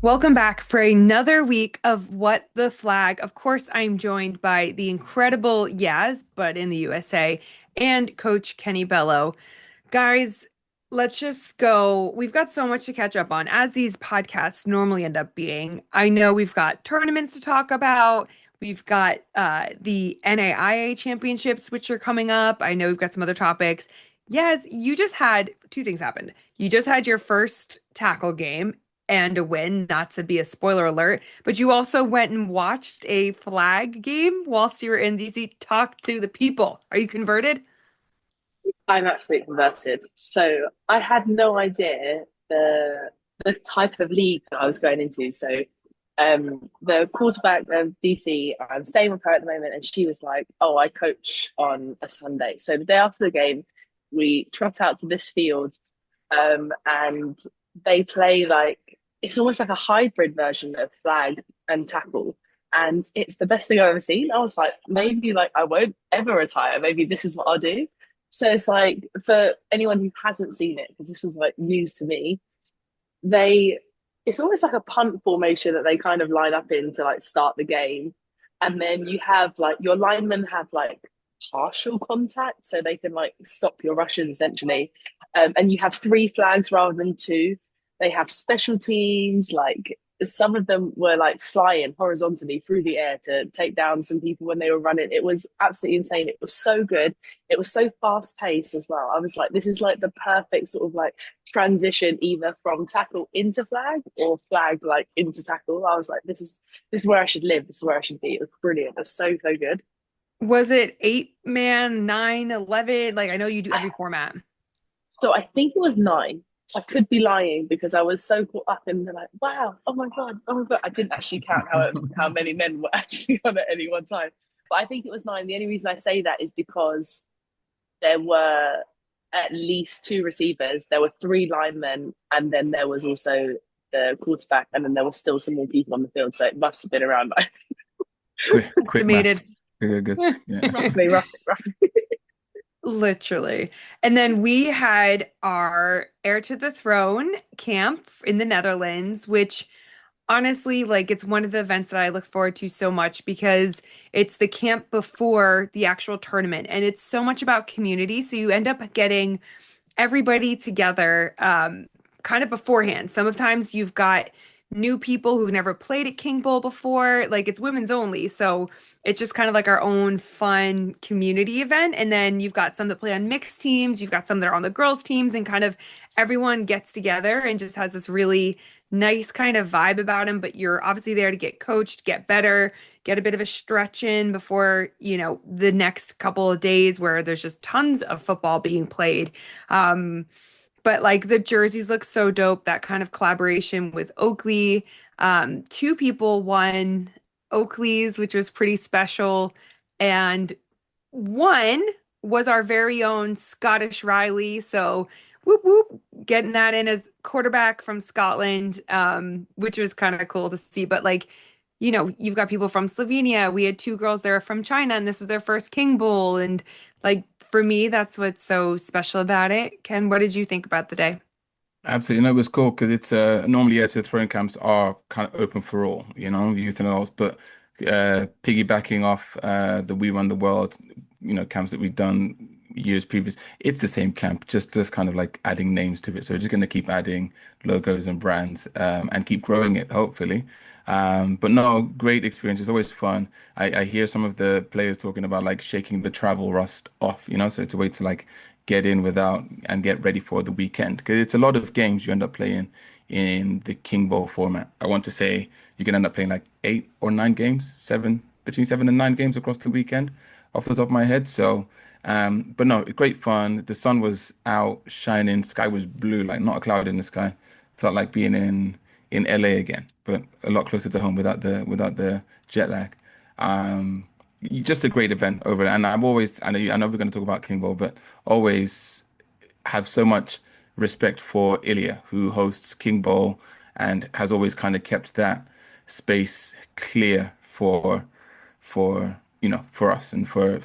Welcome back for another week of What the Flag. Of course, I'm joined by the incredible Yaz, but in the USA, and Coach Kenny Bello. Guys, let's just go. We've got so much to catch up on, as these podcasts normally end up being. I know we've got tournaments to talk about. We've got the NAIA championships, which are coming up. I know we've got some other topics. Yes, you just had two things happened. You just had your first tackle game and a win, not to be a spoiler alert, but you also went and watched a flag game whilst you were in DC. Talk to the people. Are you converted? I'm absolutely converted. So I had no idea the type of league that I was going into. So the quarterback of DC, I'm staying with her at the moment, and she was like, "Oh, I coach on a Sunday." So the day after the game, we trot out to this field, and they play like it's almost like a hybrid version of flag and tackle. And it's the best thing I've ever seen. I was like, maybe like I won't ever retire. Maybe this is what I'll do. So it's like for anyone who hasn't seen it, because this was like news to me, they it's almost like a punt formation that they kind of line up in to like start the game. And then you have like your linemen have like partial contact, so they can like stop your rushes essentially. And you have three flags rather than two. They have special teams, like some of them were like flying horizontally through the air to take down some people when they were running. It was absolutely insane. It was so good. It was so fast paced as well. I was like, this is like the perfect sort of like transition either from tackle into flag or flag like into tackle. I was like, this is where I should live. This is where I should be. It was brilliant. It was so good. Was it 8 man, 9, 11? Like I know you do every format. So I think it was nine. I could be lying because I was so caught up in the like, wow, oh my god, oh my god. I didn't actually count how many men were actually on at any one time. But I think it was nine. The only reason I say that is because there were at least two receivers, there were three linemen, and then there was also the quarterback, and then there was still some more people on the field. So it must have been around like Estimated. quick Yeah. maths, Roughly. Good. Yeah. roughly. Literally. And then we had our Heir to the Throne camp in the Netherlands, which honestly, like it's one of the events that I look forward to so much because it's the camp before the actual tournament and it's so much about community. So you end up getting everybody together kind of beforehand. Sometimes you've got new people who've never played at Kingbowl before. Like it's women's only. So it's just kind of like our own fun community event. And then you've got some that play on mixed teams, you've got some that are on the girls' teams, and kind of everyone gets together and just has this really nice kind of vibe about them. But you're obviously there to get coached, get better, get a bit of a stretch in before, the next couple of days where there's just tons of football being played. Um, but like the jerseys look so dope, that kind of collaboration with Oakley. Two people won Oakley's, which was pretty special. And one was our very own Scottish Riley. So whoop whoop, getting that in as quarterback from Scotland, which was kind of cool to see. But like, you've got people from Slovenia. We had two girls there from China, and this was their first Kingbowl. And like for me, that's what's so special about it. Ken, what did you think about the day? Absolutely. No, it was cool because it's normally yeah, so throwing camps are kind of open for all, youth and adults, but piggybacking off the We Run the World, camps that we've done years previous, it's the same camp, just kind of like adding names to it. So we're just going to keep adding logos and brands and keep growing it, hopefully. But no, great experience. It's always fun. I hear some of the players talking about like shaking the travel rust off, so it's a way to like get in without and get ready for the weekend because it's a lot of games you end up playing in the King Bowl format. I want to say you can end up playing like 8 or 9 games, between 7 and 9 games across the weekend off the top of my head. So, but no, great fun. The sun was out shining, sky was blue, like not a cloud in the sky. Felt like being in LA again, but a lot closer to home without the jet lag. Um, just a great event over, and I know we're going to talk about King Bowl, but always have so much respect for Ilya, who hosts King Bowl and has always kind of kept that space clear for us and for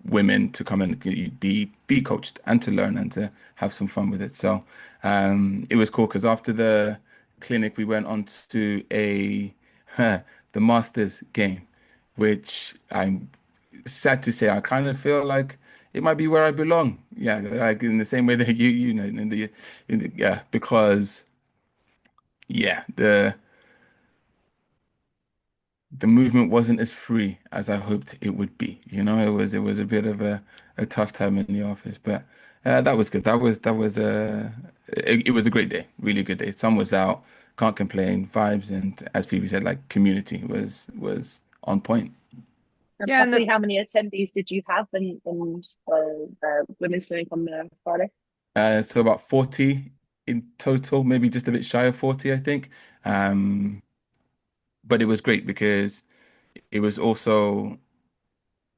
women to come and be coached and to learn and to have some fun with it. So it was cool because after clinic, we went on to the Masters game, which I'm sad to say I kind of feel like it might be where I belong. Yeah, like in the same way that you know yeah, because yeah, the movement wasn't as free as I hoped it would be. You know, it was a bit of a tough time in the office, but that was good. It was a great day, really good day. Sun was out, can't complain. Vibes and as Phoebe said, like community was on point. And Yeah, and roughly the how many attendees did you have in women's clinic on Friday? So about 40 in total, maybe just a bit shy of 40, I think. Um, but it was great because it was also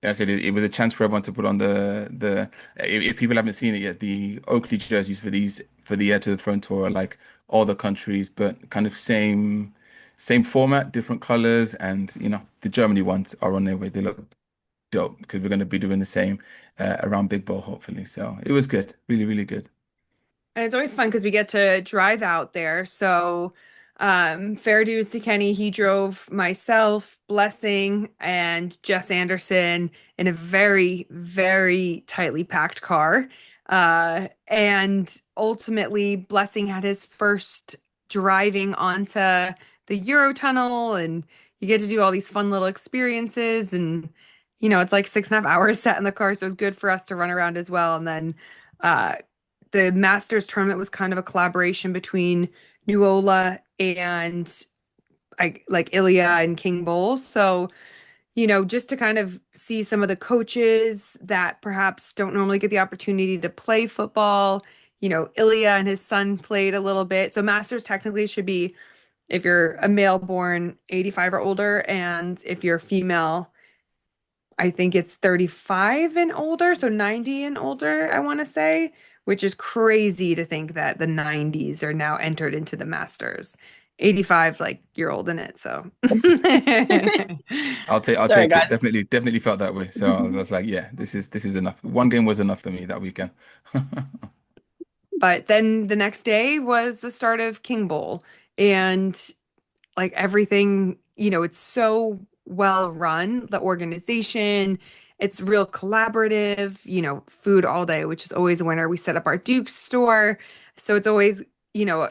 I said it was a chance for everyone to put on the if people haven't seen it yet, the Oakley jerseys for the Air to the Throne tour are like all the countries, but kind of same format, different colors, and the Germany ones are on their way. They look dope because we're going to be doing the same around Big Bowl, hopefully. So it was good, really, really good. And it's always fun because we get to drive out there. So, fair dues to Kenny. He drove myself, Blessing, and Jess Anderson in a very, very tightly packed car. And ultimately, Blessing had his first driving onto the Eurotunnel, and you get to do all these fun little experiences. And, it's like 6.5 hours sat in the car. So it was good for us to run around as well. And then, uh, the Masters tournament was kind of a collaboration between Nuola and like Ilya and Kingbowl. So, just to kind of see some of the coaches that perhaps don't normally get the opportunity to play football. Ilya and his son played a little bit. So Masters technically should be if you're a male born 85 or older, and if you're female, I think it's 35 and older, so 90 and older, I want to say, which is crazy to think that the 90s are now entered into the Masters. 85, like you're old in it, so. I'll Sorry, take it. guys. Definitely felt that way. So I was like, yeah, this is enough. One game was enough for me that weekend. But then the next day was the start of King Bowl, and like everything, it's so well run, the organization, it's real collaborative, food all day, which is always a winner. We set up our Duke's store. So it's always, you know,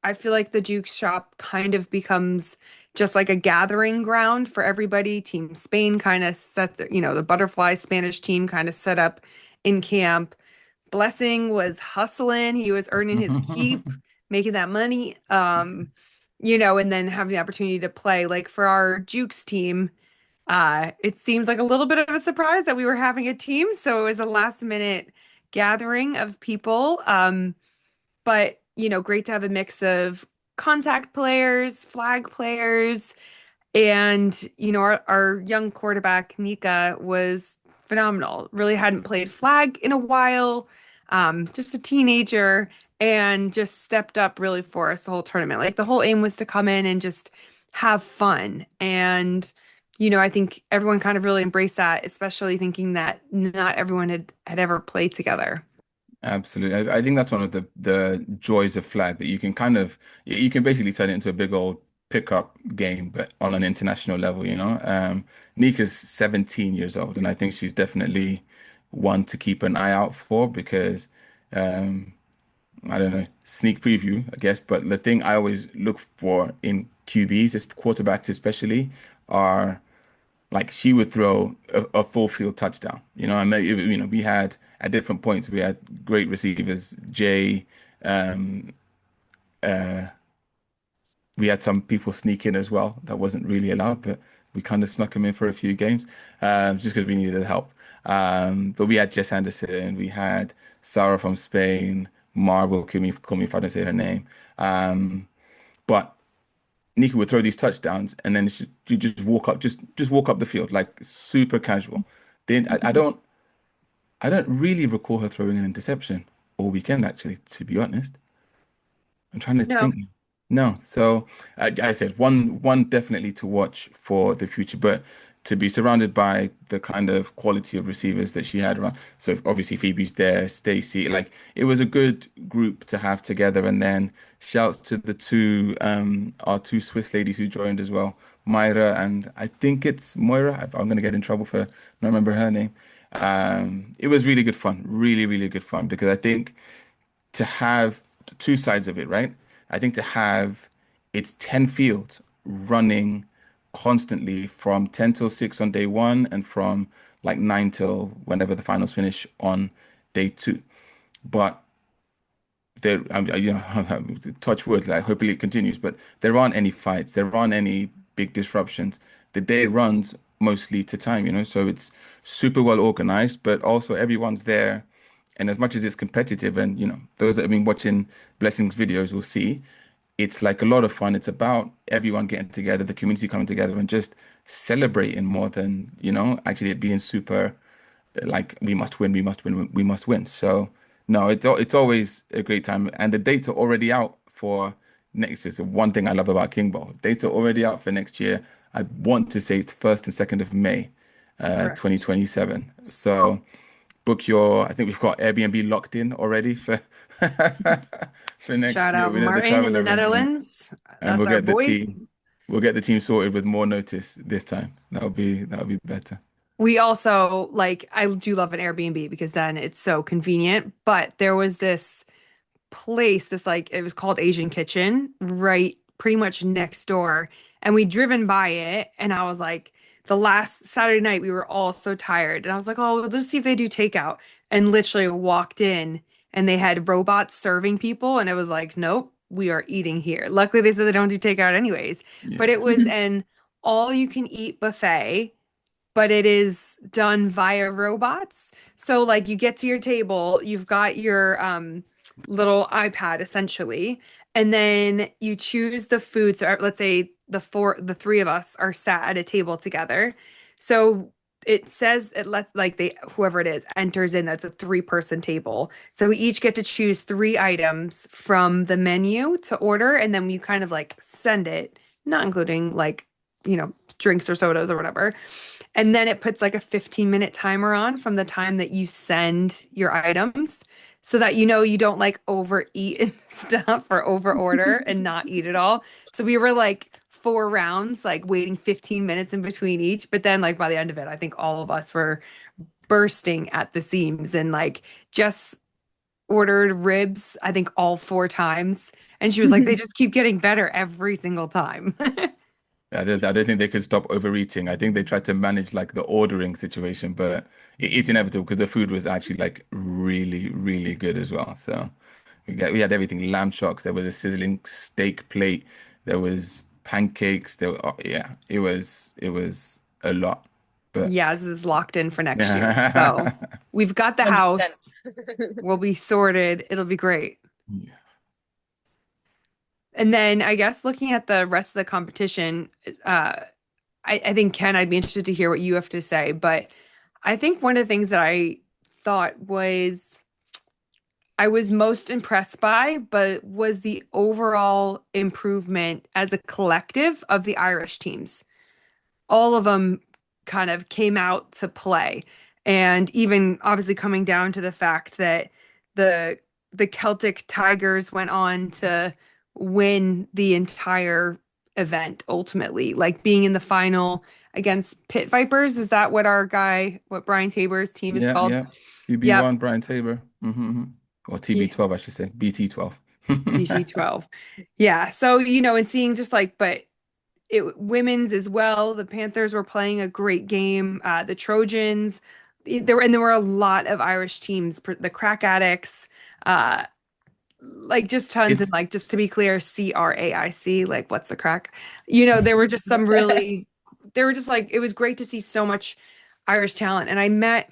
I feel like the Duke's shop kind of becomes just like a gathering ground for everybody. Team Spain kind of set, the butterfly Spanish team kind of set up in camp. Blessing was hustling. He was earning his keep, making that money. And then having the opportunity to play. Like for our Jukes team, it seemed like a little bit of a surprise that we were having a team. So it was a last minute gathering of people. But great to have a mix of contact players, flag players, and, our young quarterback, Nika, was phenomenal. Really hadn't played flag in a while, just a teenager, and just stepped up really for us the whole tournament. Like the whole aim was to come in and just have fun. And, I think everyone kind of really embraced that, especially thinking that not everyone had ever played together. Absolutely. I think that's one of the joys of flag that you can kind of you can basically turn it into a big old pickup game, but on an international level, you know. Nika's 17 years old, and I think she's definitely one to keep an eye out for because um, I don't know, sneak preview, I guess. But the thing I always look for in QBs, quarterbacks especially, are like she would throw a full field touchdown. We had at different points we had great receivers. Jay, um, uh, we had some people sneak in as well. That wasn't really allowed, but we kind of snuck them in for a few games, just because we needed help. But we had Jess Anderson, we had Sarah from Spain. Mar will kill me if I don't say her name. But Nika would throw these touchdowns, and then you just walk up, just walk up the field like super casual. Then I don't really recall her throwing an interception all weekend, actually, to be honest. I'm trying to No. think. No, so I said one definitely to watch for the future, but to be surrounded by the kind of quality of receivers that she had around. So obviously Phoebe's there, Stacey, like it was a good group to have together. And then shouts to the two our two Swiss ladies who joined as well, Myra and I think it's Moira. I'm gonna get in trouble for not remember her name. It was really good fun, really, really good fun because I think to have two sides of it, right? I think to have it's 10 fields running constantly from 10 till 6 on day one and from like 9 till whenever the finals finish on day two. But there, touch wood, like hopefully it continues, but there aren't any fights, there aren't any big disruptions. The day runs mostly to time, so it's super well organized, but also everyone's there. And as much as it's competitive, and those that have been watching Blessings videos will see, it's like a lot of fun. It's about everyone getting together, the community coming together and just celebrating more than, actually it being super like we must win, we must win, we must win. So no, it's always a great time, and the dates are already out for next. Is the one thing I love about Kingbowl. Dates are already out for next year. I want to say it's 1st and 2nd of May, Correct. 2027. So book your. I think we've got Airbnb locked in already for for next Shout year. out We know the Martin in travel the arrangements, Netherlands. and That's we'll our get the boy. team. We'll get the team sorted with more notice this time. That'll be better. We also like I do love an Airbnb because then it's so convenient. But there was this place, this like it was called Asian Kitchen, right pretty much next door. And we'd driven by it, and I was like, the last Saturday night we were all so tired. And I was like, oh, we'll just see if they do takeout. And literally walked in and they had robots serving people, and it was like, nope, we are eating here. Luckily they said they don't do takeout anyways. But Yeah. it was an all you can eat buffet, but it is done via robots. So like you get to your table, you've got your little iPad essentially, and then you choose the food. So let's say the three of us are sat at a table together. So it says it lets like they whoever it is enters in that's a three-person table. So we each get to choose three items from the menu to order, and then we kind of like send it, not including like, drinks or sodas or whatever. And then it puts like a 15-minute timer on from the time that you send your items so that you don't like overeat and stuff or over order and not eat it all. So we were like 4 rounds, like waiting 15 minutes in between each. But then, like, by the end of it, I think all of us were bursting at the seams and like just ordered ribs, I think all 4 times. And she was like, they just keep getting better every single time. I don't think they could stop overeating. I think they tried to manage like the ordering situation, but it's inevitable because the food was actually like really, really good as well. So we had everything, lamb chocks, there was a sizzling steak plate, there was pancakes, yeah, it was a lot. But Yaz is locked in for next year. So yeah. we've got the 100%. house. We'll be sorted. It'll be great. And then I guess looking at the rest of the competition, uh, I think Ken, I'd be interested to hear what you have to say. But I think one of the things that I was most impressed by, but was the overall improvement as a collective of the Irish teams. All of them kind of came out to play. And even obviously coming down to the fact that the the Celtic Tigers went on to win the entire event ultimately, like being in the final against Pit Vipers. Is that what Brian Tabor's team is Yeah, called? yeah. Yep. TB1, Brian Tabor. Or TB12, I should say. BT12. BT12. Yeah. So, and seeing just like, but women's as well. The Panthers were playing a great game. The Trojans, there were a lot of Irish teams, the Crack Addicts, uh, like just tons. And It's like, just to be clear, CRAIC, like what's the crack? There were just some they were just like, it was great to see so much Irish talent. And I met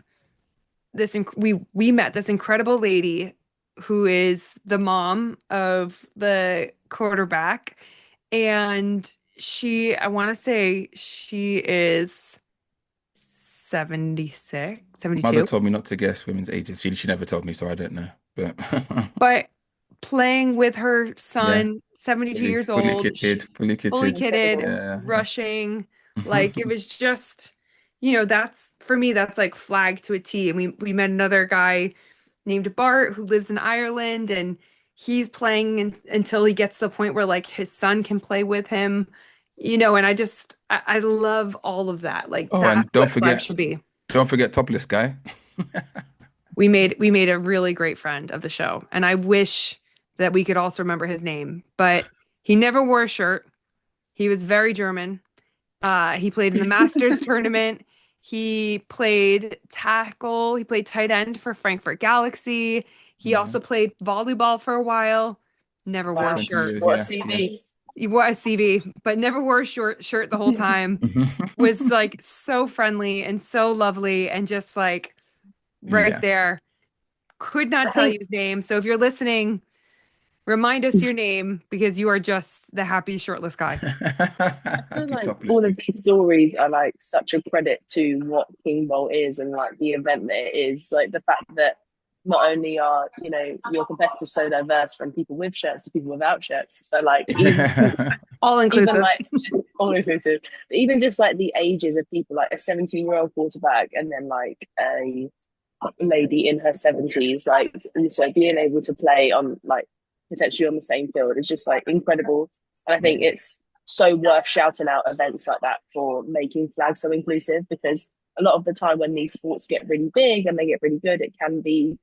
we met this incredible lady who is the mom of the quarterback, and I want to say she is 76, Mother 72, told me not to guess women's ages. She never told me, so I don't know. But but playing with her yeah, son, 72 fully years fully old, kitted, fully fully kitted. kitted, Incredible. Yeah. rushing. Like it was just, that's for me, that's like flag to a T. And we met another guy named Bart who lives in Ireland, and he's playing until he gets to the point where like his son can play with him, and I love all of that. Like Oh, and that's what flag should be. don't forget topless guy. We made a really great friend of the show, and I wish that we could also remember his name, but he never wore a shirt. He was very German. He played in the Masters tournament. He played tackle. He played tight end for Frankfurt Galaxy. He Yeah, also played volleyball for a while. Never wore a Wow, 20 shirt. years. what a Yeah, yeah. CV. He wore a CV, but never wore a short shirt the whole time. Was like so friendly and so lovely and just like right Yeah. there. Could not I tell you think his name. So if you're listening, remind us your name because you are just the happy shirtless guy. I feel Happy like topless all guy. of these stories are like such a credit to what Kingbowl is and like the event that it is. Like the fact that not only are, your competitors so diverse from people with shirts to people without shirts, but like All even inclusive. like all inclusive, but even just like the ages of people, like a 17-year-old quarterback and then like a lady in her 70s, like, and so being able to play on like potentially on the same field is just like incredible. And I think it's so worth shouting out events like that for making flag so inclusive, because a lot of the time when these sports get really big and they get really good, it can be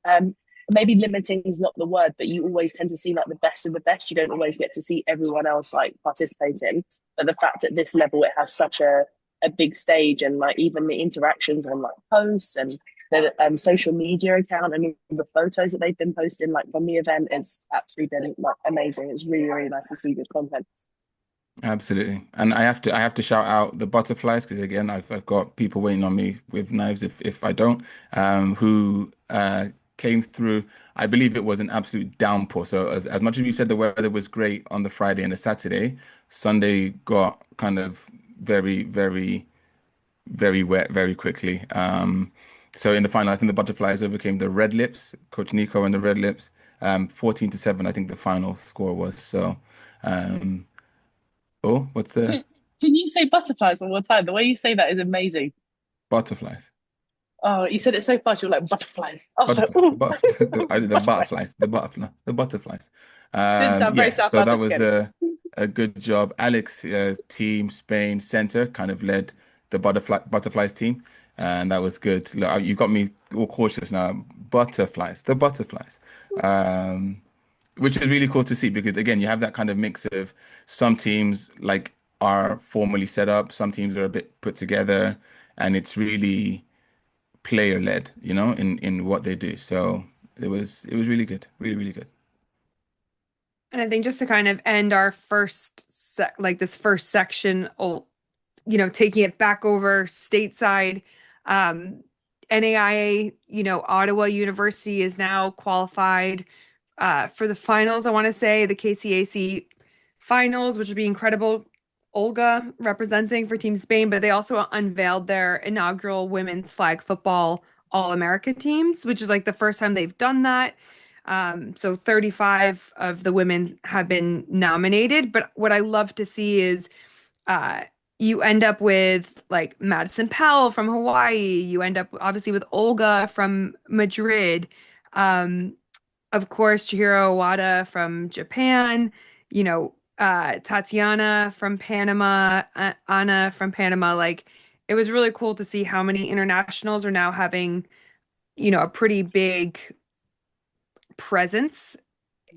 um maybe limiting is not the word, but you always tend to see like the best of the best. You don't always get to see everyone else like participating. But the fact at this level it has such a big stage, and like even the interactions on like posts and the social media account and the photos that they've been posting like from the event, it's absolutely been like amazing. It's really, really nice to see good content. Absolutely. And I have to shout out the butterflies because again I've got people waiting on me with knives if I don't who came through. I believe it was an absolute downpour. So as much as you said the weather was great on the Friday and the Saturday, Sunday got kind of very, very, very wet very quickly. So in the final, I think the butterflies overcame the Red Lips, Coach Nico and the Red Lips, 14-7, I think the final score was. So oh, what's the Can you say butterflies one more time? The way you say that is amazing. butterflies? Oh, you said it so fast. You're like butterflies. I was like, Butterflies, the oh, butterflies, the butterflies. butterflies, the butterflies. Didn't sound very Yeah, South so that was African. a good job. Alex, team Spain center, kind of led the butterflies team, and that was good. Look, you got me all cautious now. Butterflies, the butterflies, um, which is really cool to see because again, you have that kind of mix of some teams like are formally set up, some teams are a bit put together, and it's really player led, in what they do. So it was really good, really, really good. And I think just to kind of end our like this first section, taking it back over stateside, um, NAIA, Ottawa University is now qualified for the finals. I want to say the KCAC finals, which would be incredible. Olga representing for Team Spain, but they also unveiled their inaugural women's flag football All-American teams, which is like the first time they've done that. So 35 of the women have been nominated, but what I love to see is uh, you end up with like Madison Powell from Hawaii. You end up obviously with Olga from Madrid. Um, of course, Chihiro Owada from Japan, Tatiana from Panama, Anna from Panama. Like, it was really cool to see how many internationals are now having, a pretty big presence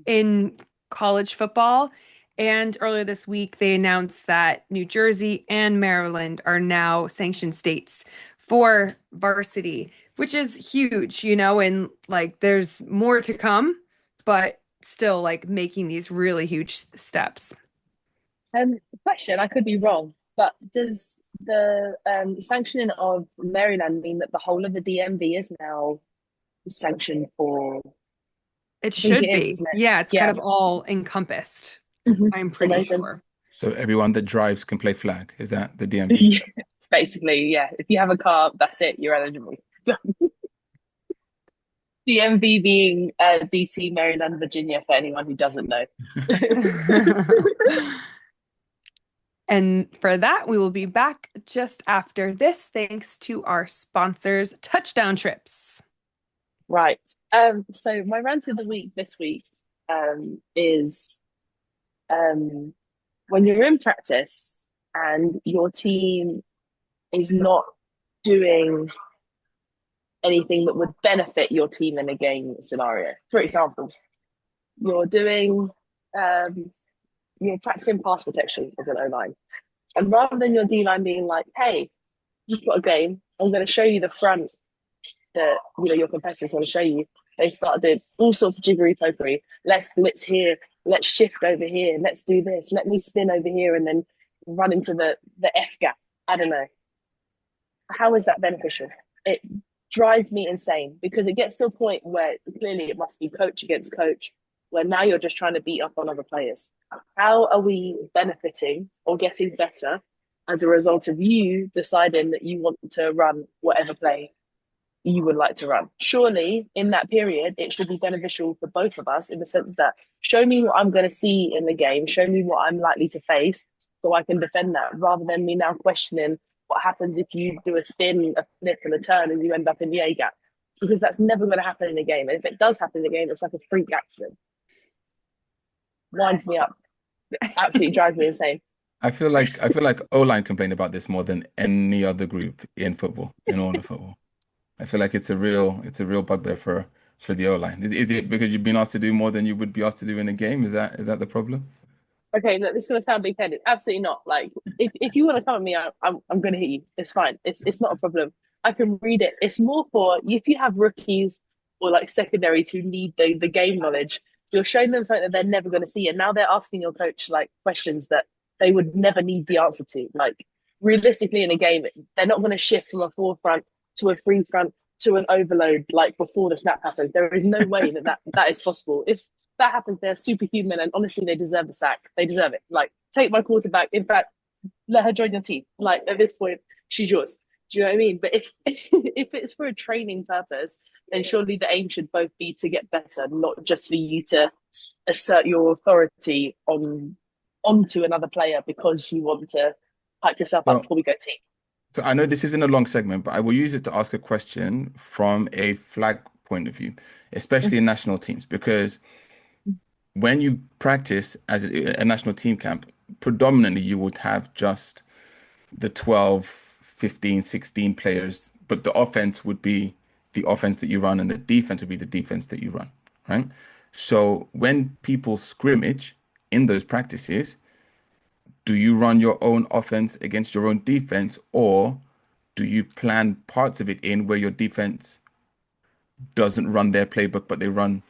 in college football. And earlier this week, they announced that New Jersey and Maryland are now sanctioned states for varsity, which is huge, and like there's more to come, but still like making these really huge steps. Question, I could be wrong, but does the sanctioning of Maryland mean that the whole of the DMV is now sanctioned for? It I think it should is, be. isn't it? Yeah, it's kind Yeah. of all encompassed, I'm It's pretty amazing. sure. So everyone that drives can play flag. Is that the DMV? Yeah, basically, yeah. If you have a car, that's it. You're eligible. So, DMV being DC, Maryland, Virginia, for anyone who doesn't know. And for that, we will be back just after this, thanks to our sponsors, Touchdown Trips. Right. So my rant of the week this week is um when you're in practice and your team is not doing anything that would benefit your team in a game scenario. For example, you're doing um you're practicing pass protection as an O line. And rather than your D line being like, hey, you've got a game, I'm gonna show you the front that your competitors want to show you. They started doing all sorts of jiggery pokery. Let's blitz here. Let's shift over here. Let's do this. Let me spin over here and then run into the F gap. I don't know. How is that beneficial? It drives me insane because it gets to a point where clearly it must be coach against coach, where now you're just trying to beat up on other players. How are we benefiting or getting better as a result of you deciding that you want to run whatever play you would like to run? Surely in that period, it should be beneficial for both of us in the sense that show me what I'm going to see in the game, show me what I'm likely to face so I can defend that rather than me now questioning what happens if you do a spin, a flip, and a turn and you end up in the A gap. Because that's never going to happen in a game. And if it does happen in a game, it's like a freak accident. Winds me up. Absolutely drives me insane. I feel like O-line complain about this more than any other group in football, in all of football. I feel like it's a real bugbear for the O-line. Is it because you've been asked to do more than you would be asked to do in a game? Is that the problem? Okay, look, this is gonna sound big headed. Absolutely not. Like, if you want to come at me, I'm gonna hit you. It's fine. It's not a problem. I can read it. It's more for if you have rookies or like secondaries who need the game knowledge. You're showing them something that they're never going to see, and now they're asking your coach like questions that they would never need the answer to. Like realistically, in a game, they're not going to shift from a forefront to a free front to an overload like before the snap happens. There is no way that is possible. If that happens, they're superhuman, and honestly, they deserve a sack. They deserve it. Like, take my quarterback. In fact, let her join your team. Like at this point, she's yours. Do you know what I mean? But if if it's for a training purpose, then surely the aim should both be to get better, not just for you to assert your authority onto another player because you want to hype yourself up So, before we go team. so I know this isn't a long segment, but I will use it to ask a question from a flag point of view, especially in national teams, because when you practice as a national team camp, predominantly you would have just the 12, 15, 16 players, but the offense would be the offense that you run and the defense would be the defense that you run, right? So when people scrimmage in those practices, do you run your own offense against your own defense, or do you plan parts of it in where your defense doesn't run their playbook, but they run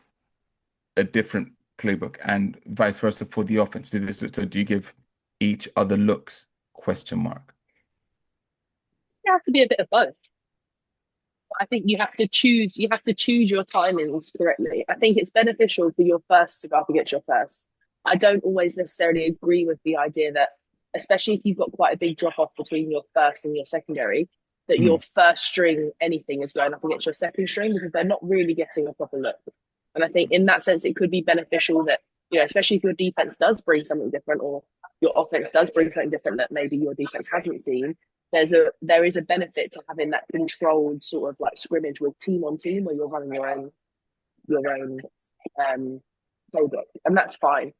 a different playbook, and vice versa for the offense? So do you give each other looks? Question mark. You have to be a bit of both. I think you have to choose. You have to choose your timings correctly. I think it's beneficial for your first to go up against your first. I don't always necessarily agree with the idea that, especially if you've got quite a big drop off between your first and your secondary, that your Mm. first string anything is going up against your second string because they're not really getting a proper look. And I think in that sense, it could be beneficial that especially if your defense does bring something different or your offense does bring something different that maybe your defense hasn't seen, there is a benefit to having that controlled sort of like scrimmage with team on team where you're running your own um, playbook, and that's fine.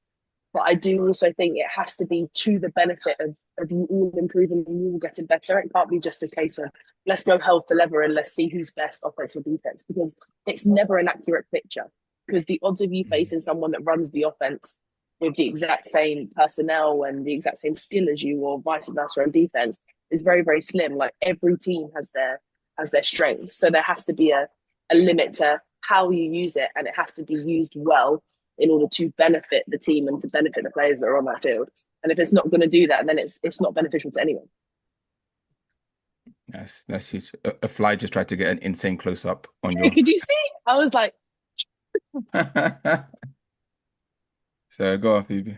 But I do also think it has to be to the benefit of you all improving and you all getting better. It can't be just a case of let's go hell for leather and let's see who's best offense or defense because it's never an accurate picture. Because the odds of you facing someone that runs the offense with the exact same personnel and the exact same skill as you, or vice versa, on defense, is very, very slim. Like every team has their strengths, so there has to be a limit to how you use it, and it has to be used well in order to benefit the team and to benefit the players that are on that field. And if it's not going to do that, then it's not beneficial to anyone. That's huge. A fly just tried to get an insane close up on Hey, your. could you see? I was like, So go on, Phoebe.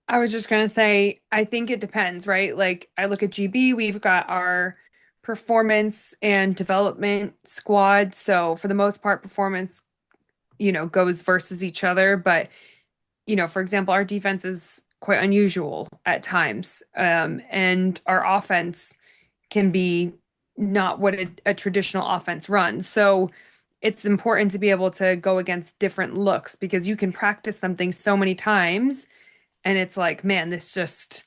I was just gonna say, I think it depends, right? Like, I look at GB, we've got our performance and development squad. So, for the most part, performance, goes versus each other. But, for example, our defense is quite unusual at times. And our offense can be not what a traditional offense runs. So it's important to be able to go against different looks because you can practice something so many times and it's like, man, this just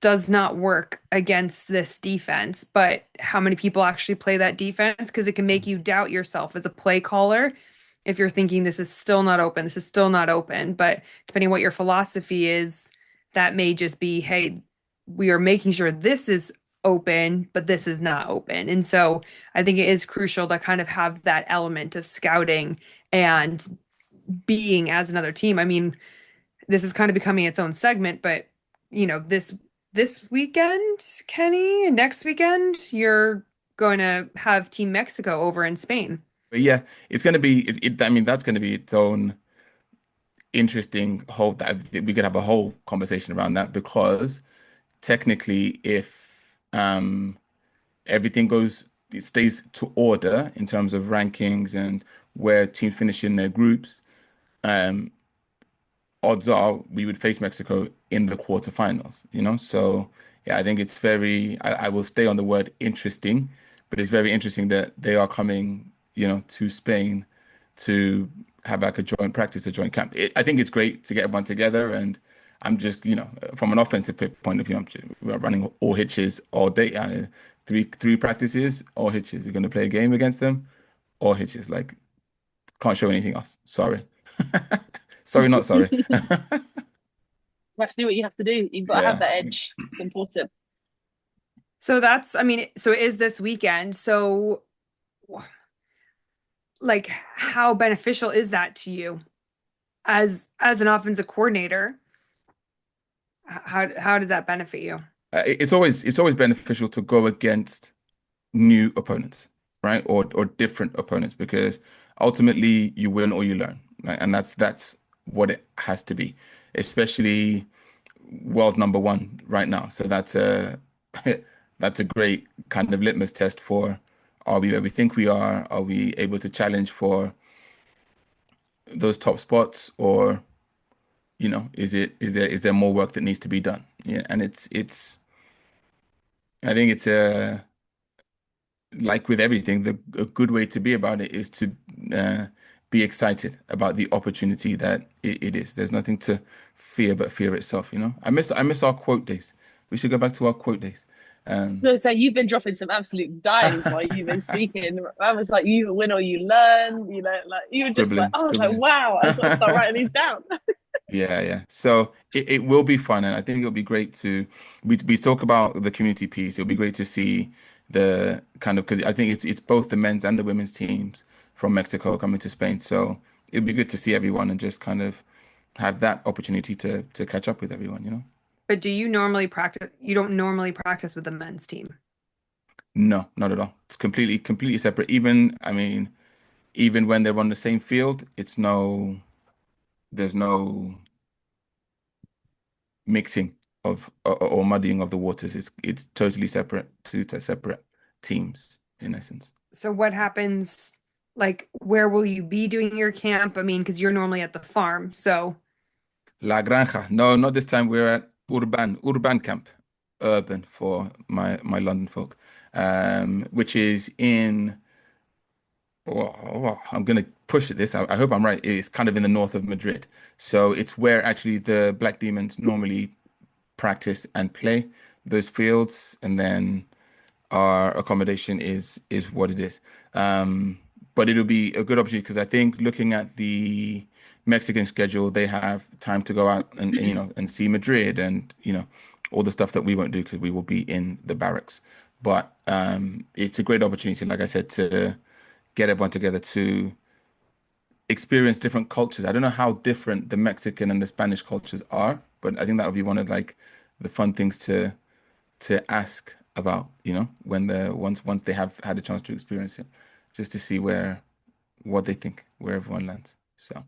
does not work against this defense. But how many people actually play that defense? Because it can make you doubt yourself as a play caller if you're thinking this is still not open, this is still not open. But depending on what your philosophy is, that may just be, hey, we are making sure this is open, but this is not open. And so I think it is crucial to kind of have that element of scouting and being as another team. I mean, this is kind of becoming its own segment, but this weekend, Kenny, and next weekend, you're going to have Team Mexico over in Spain. But yeah, it's going to be. I mean, that's going to be its own interesting whole. That we could have a whole conversation around that because technically, if everything goes, it stays to order in terms of rankings and where teams finish in their groups. Um, Odds are we would face Mexico in the quarterfinals, you know? So yeah, I think it's very, I will stay on the word interesting, but it's very interesting that they are coming, to Spain to have like a joint practice, a joint camp. I think it's great to get everyone together. And I'm just, from an offensive point of view, we're running all hitches all day. Three practices, all hitches. You're going to play a game against them, all hitches. Like, can't show anything else. Sorry. Sorry, not sorry. You have to do what you have to do. You've got to have Yeah. that edge. It's important. So that's, I mean, so it is this weekend. So, like, how beneficial is that to you as an offensive coordinator? How does that benefit you? It's always beneficial to go against new opponents, right? Or different opponents because ultimately you win or you learn, right? And that's what it has to be, especially world number one right now. So that's a that's a great kind of litmus test for are we where we think we are? Are we able to challenge for those top spots or is there more work that needs to be done? Yeah, and it's I think it's a like with everything, a good way to be about it is to uh, be excited about the opportunity that it is. There's nothing to fear but fear itself, you know. I miss our quote days. We should go back to our quote days. Um, So you've been dropping some absolute dimes while you've been speaking. I was like, you win or you learn, like you were just like, scribbling, I was like, scribbling. wow, I've got to start writing these down. Yeah, yeah. So it will be fun, and I think it'll be great to we talk about the community piece. It'll be great to see the kind of because I think it's both the men's and the women's teams from Mexico coming to Spain. So it'd be good to see everyone and just kind of have that opportunity to catch up with everyone, you know? But do you normally practice? You don't normally practice with the men's team. No, not at all. It's completely separate. I mean, even when they're on the same field, there's no mixing of or muddying of the waters. It's totally separate, two separate teams in essence. So what happens? Like, where will you be doing your camp? I mean, because you're normally at the farm. So, La Granja. No, not this time. We're at Urban Camp, urban for my London folk, which is in. I'm gonna push at this. I hope I'm right. It's kind of in the north of Madrid, so it's where actually the Black Demons normally practice and play those fields, and then our accommodation is what it is. But it'll be a good opportunity because I think looking at the Mexican schedule, they have time to go out and see Madrid and all the stuff that we won't do because we will be in the barracks. But it's a great opportunity, like I said, to get everyone together to experience different cultures. I don't know how different the Mexican and the Spanish cultures are, but I think that would be one of like the fun things to ask about, when once they have had a chance to experience it, just to see what they think, where everyone lands. So,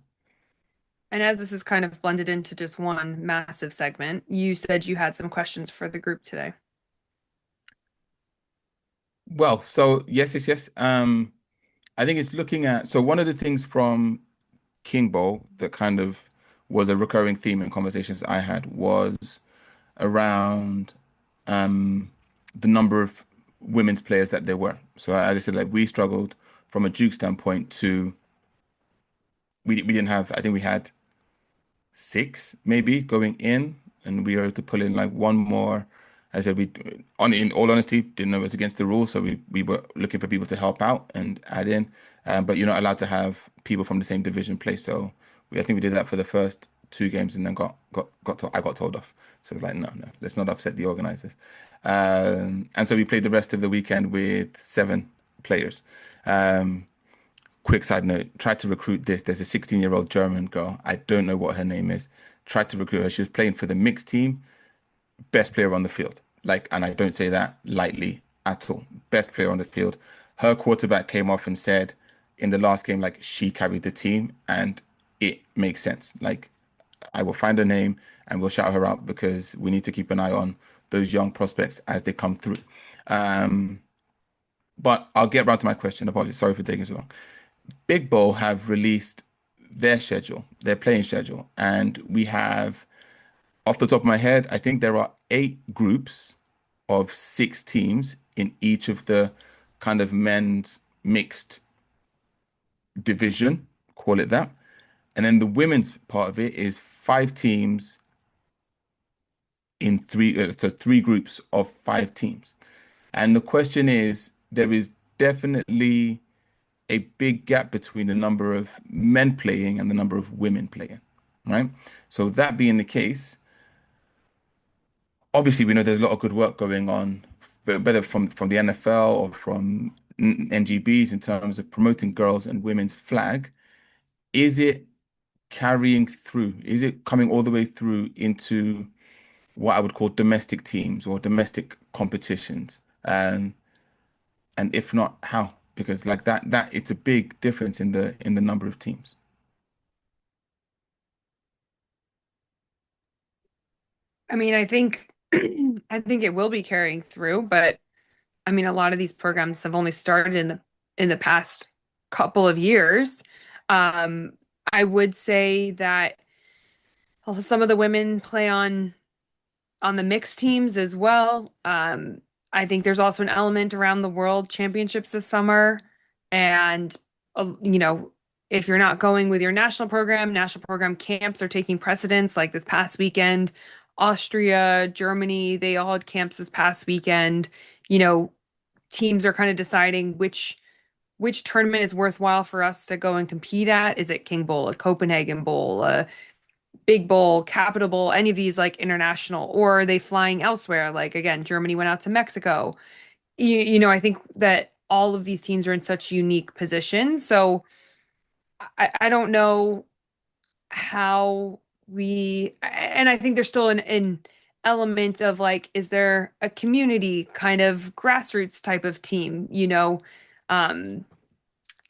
and as this is kind of blended into just one massive segment, you said you had some questions for the group today. well, so yes, yes, yes. I think it's looking at so one of the things from Kingbowl that kind of was a recurring theme in conversations I had was around the number of women's players that there were. So as I said, like we struggled from a Duke standpoint to we didn't have. I think we had six maybe going in, and we were able to pull in like one more. I said we, on in all honesty, didn't know it was against the rules, so we were looking for people to help out and add in. But you're not allowed to have people from the same division play. So I think we did that for the first two games, and then I got told off. So it's like no, let's not upset the organizers. And so we played the rest of the weekend with seven players. Um, Quick side note, tried to recruit this. There's a 16-year-old German girl. I don't know what her name is. Tried to recruit her. She was playing for the mixed team, best player on the field. Like, and I don't say that lightly at all. Best player on the field. Her quarterback came off and said in the last game, like, she carried the team, and it makes sense. Like, I will find her name and we'll shout her out because we need to keep an eye on those young prospects as they come through. Um, but I'll get around to my question. Apologies. Sorry for taking so long. Big Bowl have released their schedule, their playing schedule, and we have, off the top of my head, I think there are eight groups of six teams in each of the kind of men's mixed division, call it that. And then the women's part of it is five teams in three groups of five teams. And the question is, there is definitely a big gap between the number of men playing and the number of women playing, right? So that being the case, obviously we know there's a lot of good work going on, whether from the NFL or from NGBs in terms of promoting girls and women's flag. Is it carrying through? Is it coming all the way through into what I would call domestic teams or domestic competitions? And if not, how? Because like that it's a big difference in the number of teams. I mean, I think I think it will be carrying through, but I mean, a lot of these programs have only started in the past couple of years. Um, I would say that some of the women play on the mixed teams as well. I think there's also an element around the World Championships this summer, and if you're not going with your national program camps are taking precedence. Like this past weekend, Austria, Germany, they all had camps this past weekend. You know, teams are kind of deciding which tournament is worthwhile for us to go and compete at. Is it Kingbowl, a Copenhagen Bowl, a Big Bowl, Capital Bowl, any of these like international, or are they flying elsewhere? Like again, Germany went out to Mexico. I think that all of these teams are in such unique positions. So I don't know how and I think there's still an element of like, is there a community kind of grassroots type of team? Um,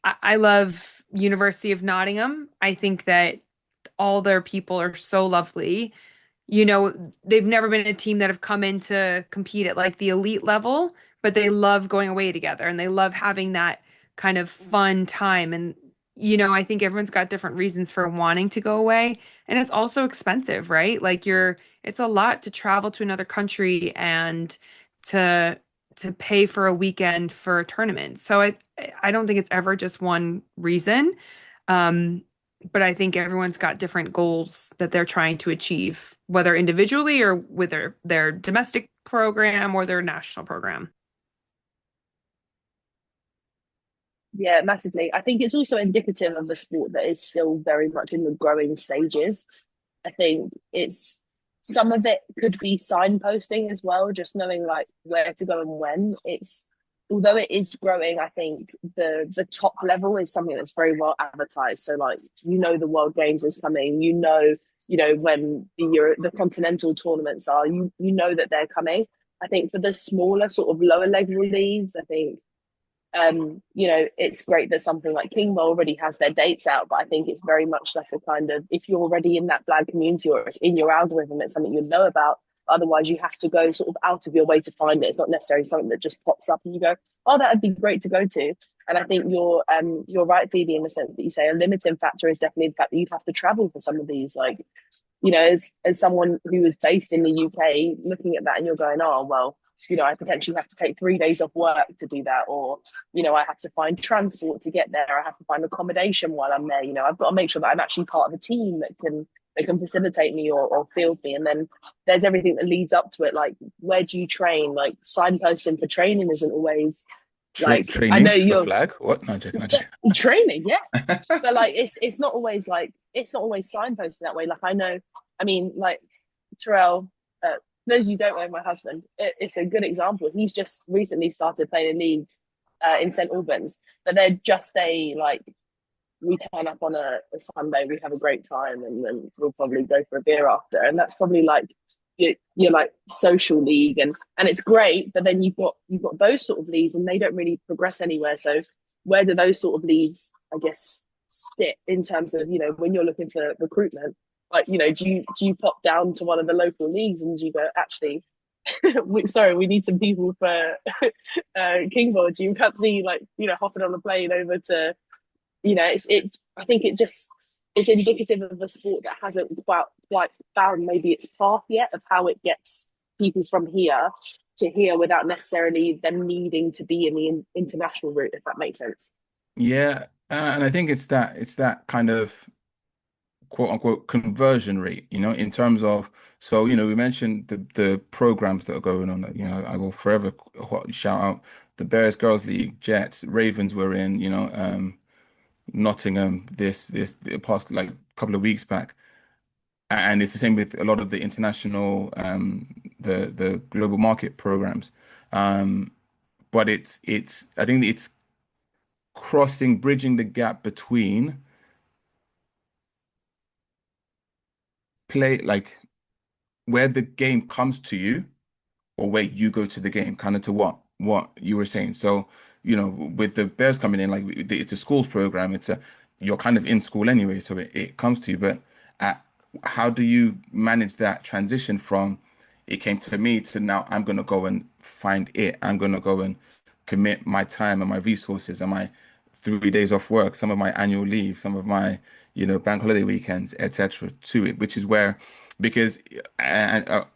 I love University of Nottingham. I think that all their people are so lovely. They've never been a team that have come in to compete at like the elite level, but they love going away together and they love having that kind of fun time. And, I think everyone's got different reasons for wanting to go away. And it's also expensive, right? Like it's a lot to travel to another country and to pay for a weekend for a tournament. So I don't think it's ever just one reason. Um, but I think everyone's got different goals that they're trying to achieve, whether individually or with their domestic program or their national program. Yeah, massively. I think it's also indicative of a sport that is still very much in the growing stages. I think it's some of it could be signposting as well, just knowing like where to go and when. It's although it is growing, I think the top level is something that's very well advertised. So like the World Games is coming, when the continental tournaments are, you know that they're coming. I think for the smaller sort of lower level leagues, I think it's great that something like Kingbowl already has their dates out, but I think it's very much like a kind of, if you're already in that flag community or it's in your algorithm, it's something you know about. Otherwise, you have to go sort of out of your way to find it. It's not necessarily something that just pops up and you go, "Oh, that'd be great to go to." And I think you're right, Phoebe, in the sense that you say a limiting factor is definitely the fact that you'd have to travel for some of these. Like, as someone who is based in the UK, looking at that and you're going, "Oh, well, I potentially have to take 3 days off work to do that, or I have to find transport to get there. I have to find accommodation while I'm there. I've got to make sure that I'm actually part of a team that can facilitate me or field me. And then there's everything that leads up to it, like where do you train? Like signposting for training isn't always like I Training know for the you're flag? What? No, I'm joking, I'm yeah, joking. training, yeah, but like it's not always signposted that way. Like I know, I mean, like Terrell, those of you who don't know my husband, it's a good example. He's just recently started playing a league in St Albans, but they're just a like we turn up on a Sunday, we have a great time, and then we'll probably go for a beer after, and that's probably like your like social league, and it's great. But then you've got those sort of leagues, and they don't really progress anywhere. So where do those sort of leagues, I guess, sit in terms of when you're looking for recruitment? Like do you pop down to one of the local leagues and do you go actually? We need some people for Kingbowl. Do you can't see like hopping on a plane over to I think it's indicative of a sport that hasn't quite found maybe its path yet of how it gets people from here to here without necessarily them needing to be in the international route, if that makes sense. Yeah, and I think it's that kind of quote unquote conversion rate, in terms of, so, we mentioned the programs that are going on. I will forever shout out the Bears Girls League, Jets, Ravens were in, Nottingham this the past like couple of weeks back. And it's the same with a lot of the international the global market programs. Um, but it's I think it's bridging the gap between play, like where the game comes to you or where you go to the game, kind of to what you were saying. So, with the Bears coming in, like it's a schools program. You're kind of in school anyway, so it comes to you. But how do you manage that transition from it came to me to now I'm gonna go and find it. I'm gonna go and commit my time and my resources and my 3 days off work, some of my annual leave, some of my, bank holiday weekends, etc. to it, which is where because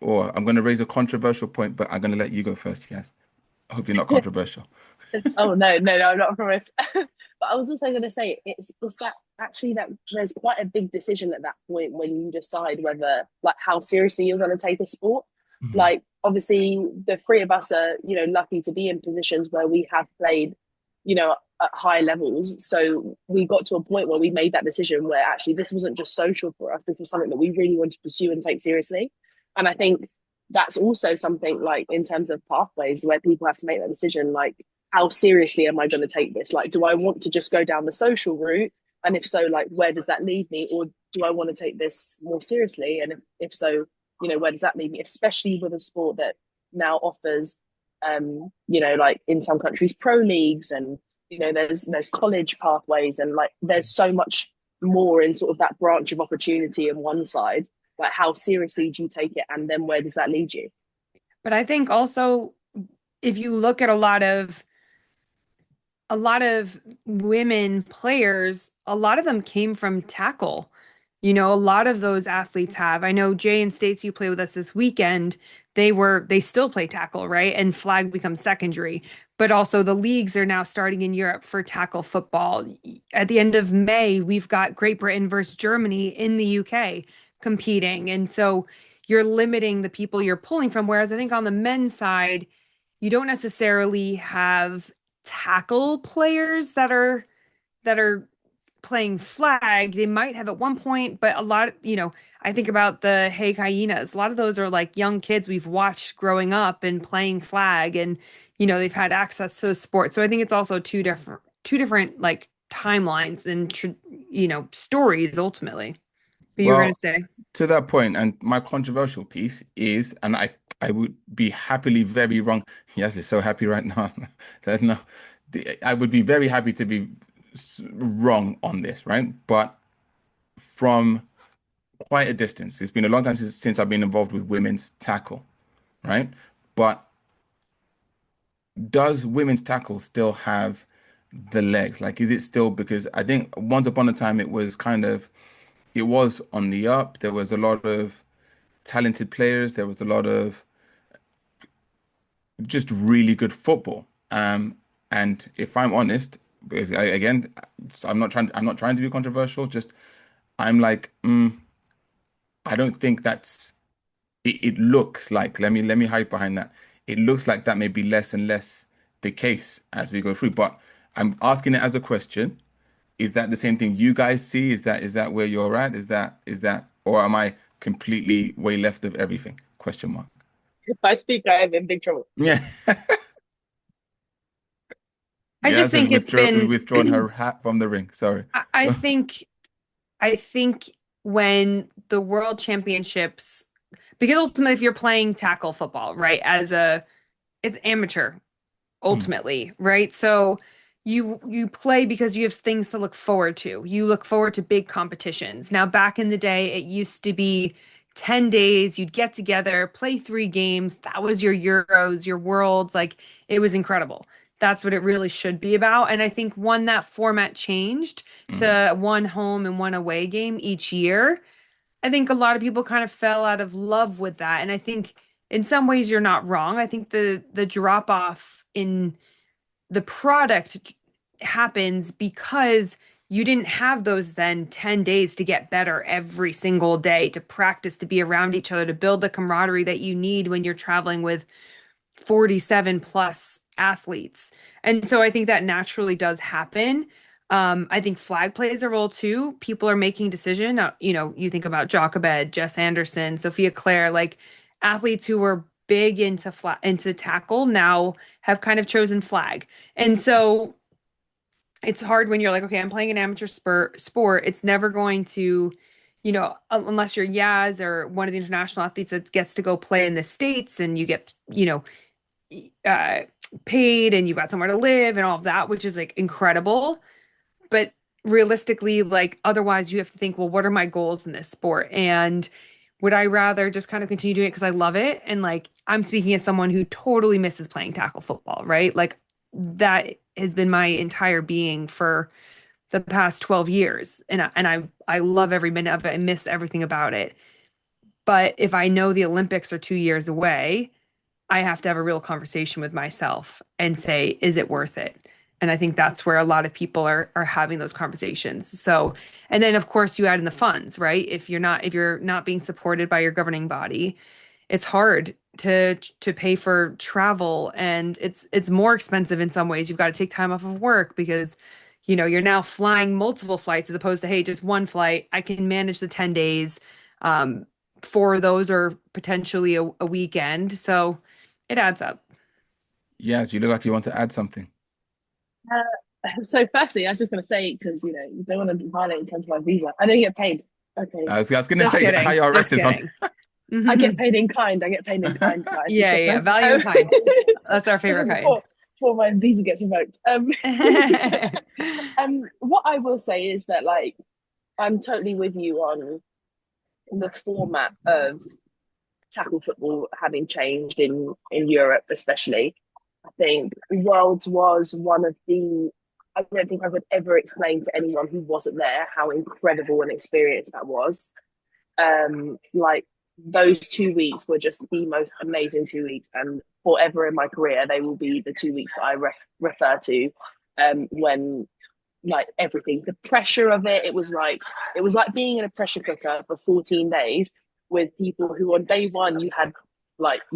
or I'm going to raise a controversial point, but I'm going to let you go first. Yes, I hope you're not controversial. Oh no, no, no, not a promise. But I was also going to say it's that actually that there's quite a big decision at that point when you decide whether like how seriously you're going to take a sport. Mhm. Like obviously the three of us are lucky to be in positions where we have played at high levels. So we got to a point where we made that decision where actually this wasn't just social for us. This was something that we really wanted to pursue and take seriously. And I think that's also something like in terms of pathways where people have to make that decision like how seriously am I going to take this? Like, do I want to just go down the social route? And if so, like, where does that lead me? Or do I want to take this more seriously? And if so, where does that lead me? Especially with a sport that now offers, like in some countries, pro leagues and, there's college pathways and like there's so much more in sort of that branch of opportunity on one side. Like, how seriously do you take it? And then where does that lead you? But I think also if you look at a lot of women players, a lot of them came from tackle. A lot of those athletes have. I know Jay and Stacy who play with us this weekend. They still play tackle, right? And flag becomes secondary. But also the leagues are now starting in Europe for tackle football. At the end of May, we've got Great Britain versus Germany in the UK competing. And so you're limiting the people you're pulling from. Whereas I think on the men's side, you don't necessarily have tackle players that are playing flag. They might have at one point, but a lot, I think about the Hey Hyenas. A lot of those are like young kids we've watched growing up and playing flag and they've had access to the sport. So I think it's also two different like timelines and stories ultimately. But you were going Well, to say. to that point, and my controversial piece is, and I would be happily very wrong. Yes, it's so happy right now. There's no, I would be very happy to be wrong on this, right? But from quite a distance. It's been a long time since I've been involved with women's tackle, right? But does women's tackle still have the legs? Like, is it still, because I think once upon a time it was kind of, it was on the up. There was a lot of talented players. There was a lot of just really good football. And if I'm honest, again, I'm not trying to be controversial. Just I'm like, I don't think that's. It looks like, let me hide behind that. It looks like that may be less and less the case as we go through. But I'm asking it as a question. Is that the same thing you guys see? Is that where you're at? Is that or am I completely way left of everything? Question mark. If I speak, I am in big trouble. Yeah. I just Yaz has think it's been withdrawn her hat from the ring. Sorry. I think I think when the world championships, because ultimately if you're playing tackle football, right, it's amateur Mm, ultimately, right? So you play because you have things to look forward to. You look forward to big competitions. Now, back in the day, it used to be 10 days, you'd get together, play 3 games. That was your Euros, your Worlds. Like it was incredible. That's what it really should be about. And I think when that format changed mm. to one home and one away game each year, I think a lot of people kind of fell out of love with that. And I think in some ways you're not wrong. I think the drop off in the product happens because you didn't have those then 10 days to get better every single day, to practice, to be around each other, to build the camaraderie that you need when you're traveling with 47 plus athletes. And so I think that naturally does happen. I think flag plays a role too. People are making decision. You think about Jochebed, Jess Anderson, Sophia Clare, like athletes who were big into tackle now have kind of chosen flag. And so it's hard when you're like, okay, I'm playing an amateur sport. It's never going to, unless you're Yaz or one of the international athletes that gets to go play in the States and you get, uh, paid and you've got somewhere to live and all of that, which is like incredible. But realistically, like otherwise, you have to think, well, what are my goals in this sport? And would I rather just kind of continue doing it because I love it? And like, I'm speaking as someone who totally misses playing tackle football, right? Like, that has been my entire being for the past 12 years. And I love every minute of it. I miss everything about it. But if I know the Olympics are 2 years away, I have to have a real conversation with myself and say, is it worth it? And I think that's where a lot of people are having those conversations. So, and then of course you add in the funds, right? If you're not being supported by your governing body, it's hard to pay for travel, and it's more expensive in some ways. You've got to take time off of work because you're now flying multiple flights as opposed to, hey, just one flight. I can manage the 10 days. Um, 4 of those or potentially a weekend. So it adds up. Yaz, you look like you want to add something. So, firstly, I was just going to say, because you don't want to violate in terms of my visa. I don't get paid. Okay, I was gonna Just say kidding. IRS Just is on. kidding. I get paid in kind. I get paid in kind, guys. It's Yeah, yeah. different. Value in kind. That's our favorite kind. Before my visa gets revoked. What I will say is that, like, I'm totally with you on the format of tackle football having changed in Europe, especially. I think Worlds was one of the. I don't think I could ever explain to anyone who wasn't there how incredible an experience that was. Like those 2 weeks were just the most amazing 2 weeks, and forever in my career, they will be the 2 weeks that I refer to. When like everything, the pressure of it was like being in a pressure cooker for 14 days with people who on day one you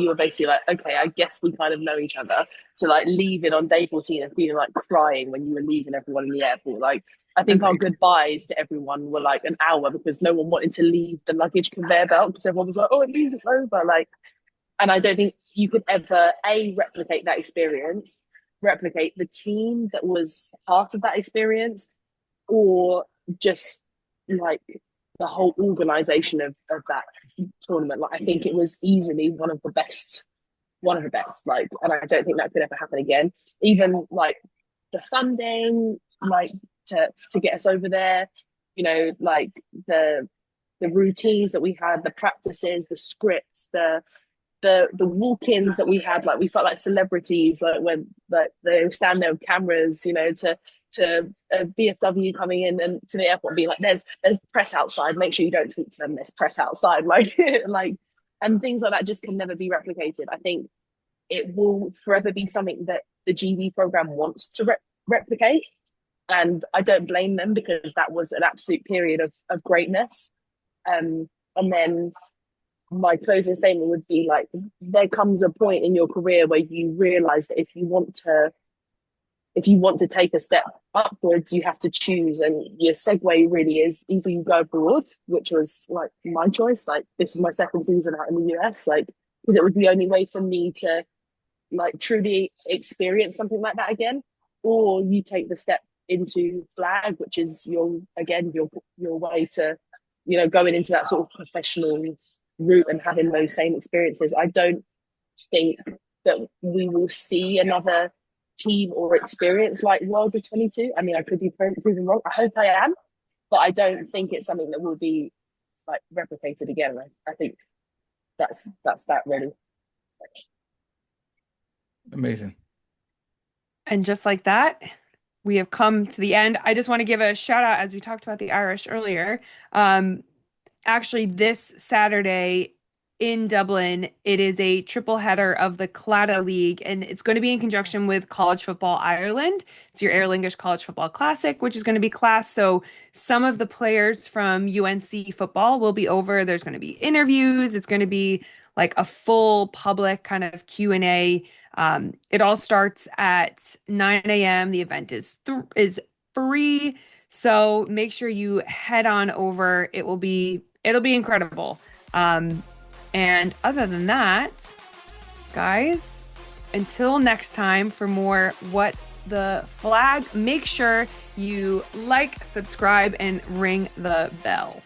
were basically like, okay, I guess we kind of know each other, to like leaving on day 14 and feeling like crying when you were leaving everyone in the airport. Like I think our Agreed. goodbyes to everyone were like an hour because no one wanted to leave the luggage conveyor belt because everyone was like, oh, it means it's over. Like, and I don't think you could ever replicate that experience, replicate the team that was part of that experience, or just like the whole organization of that tournament. Like I think it was easily one of the best. Like, and I don't think that could ever happen again. Even like the funding, like to get us over there, like the the routines that we had, the practices, the scripts, the walk-ins that we had. Like we felt like celebrities, like when like they stand there with cameras, you know, to a BFW coming in and to the airport and being like, there's press outside, make sure you don't tweet to them, there's press outside, like like, and things like that just can never be replicated. I think it will forever be something that the GB program wants to replicate, and I don't blame them because that was an absolute period of greatness. And then my closing statement would be like, there comes a point in your career where you realize that if you want to take a step upwards, you have to choose. And your segue really is either you go abroad, which was like my choice. Like this is my second season out in the US, like because it was the only way for me to like truly experience something like that again. Or you take the step into flag, which is your way to, you know, going into that sort of professional route and having those same experiences. I don't think that we will see another team or experience like Worlds of 22. I mean, I could be proven wrong. I hope I am, but I don't think it's something that will be like replicated again. I think that's that really. Amazing. And just like that, we have come to the end. I just want to give a shout out as we talked about the Irish earlier. Actually, this Saturday in Dublin, it is a triple header of the Claddagh League, and it's going to be in conjunction with College Football Ireland. It's your Aer Lingus College Football Classic, which is going to be class. So some of the players from UNC football will be over. There's going to be interviews. It's going to be like a full public kind of Q&A. It all starts at 9 a.m. The event is free. So make sure you head on over. It'll be incredible. And other than that, guys, until next time for more What the Flag, make sure you like, subscribe, and ring the bell.